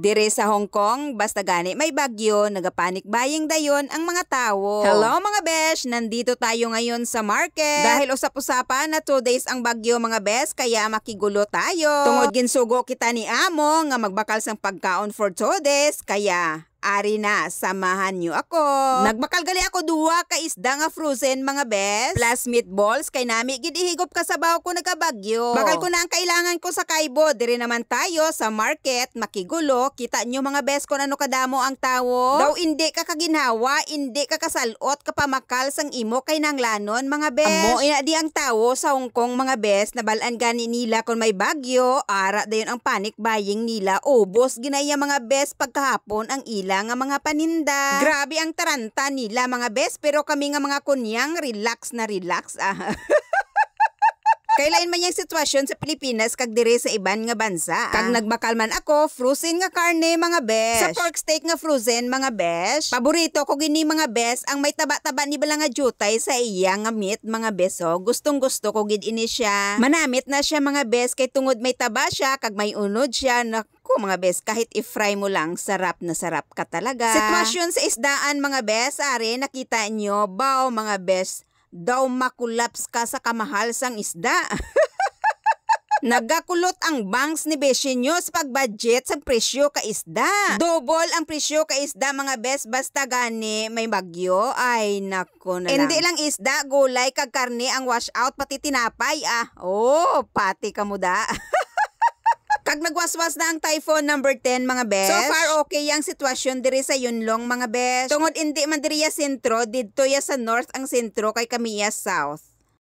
Dire sa Hong Kong, basta gani may bagyo, nagapanik buying dayon ang mga tao. Hello mga besh, nandito tayo ngayon sa market. Dahil usap-usapan na 2 days ang bagyo mga besh, kaya makigulo tayo. Tungod ginsugo kita ni amo nga magbakal sang pagkaon for 2 days, kaya ari na, samahan nyo ako. Nagbakal gali ako 2 ka isda nga frozen mga bes. Plus meatballs, kay nami gid ihigop ka sa baw ko nagabagyo. Bakal ko na ang kailangan ko sa kaibo. Dire naman tayo sa market, makigulo. Kita nyo mga bes kung ano kadamo ang tawo. Daw hindi ka kaginhawa, hindi ka kasalot, kapamakal sang imo kay nang lanon mga bes. Amo ina di ang tawo sa Hong Kong mga bes, nabalaan gani nila kung may bagyo, ara dayon ang panic buying nila. Ubos ginaya mga bes pagkahapon ang nga mga paninda. Grabe ang taranta nila mga bes, pero kami nga mga kunyang relax na relax. Kailan man yung sitwasyon sa Pilipinas kag dire sa iban nga bansa. Kag nagbakal man ako, frozen nga karne mga besh. Sa pork steak nga frozen mga besh. Paborito ko gini mga besh ang may taba-taba ni bala nga jutay sa iya nga meat mga besh. So, gustong-gusto ko gid ini siya. Manamit na siya mga besh kay tungod may taba siya kag may unod siya na mga bes, kahit i-fry mo lang, sarap na sarap ka talaga. Sitwasyon sa isdaan mga bes, are nakita nyo, baw mga bes, daw makulaps ka sa kamahal sang isda. Nagakulot ang banks ni beshi nyo sa pagbudget sa presyo ka isda. Double ang presyo ka isda mga bes, basta gani may bagyo. Ay nako na lang. Hindi lang isda, gulay kag karne ang wash out, pati tinapay Oh, pati kamuda. Kag nagwaswas na ang typhoon number 10 mga besh. So far okay ang sitwasyon diri sa Yunlong mga besh. Tungod hindi man diri ya sentro, didto ya sa north ang sentro kay kami ya south.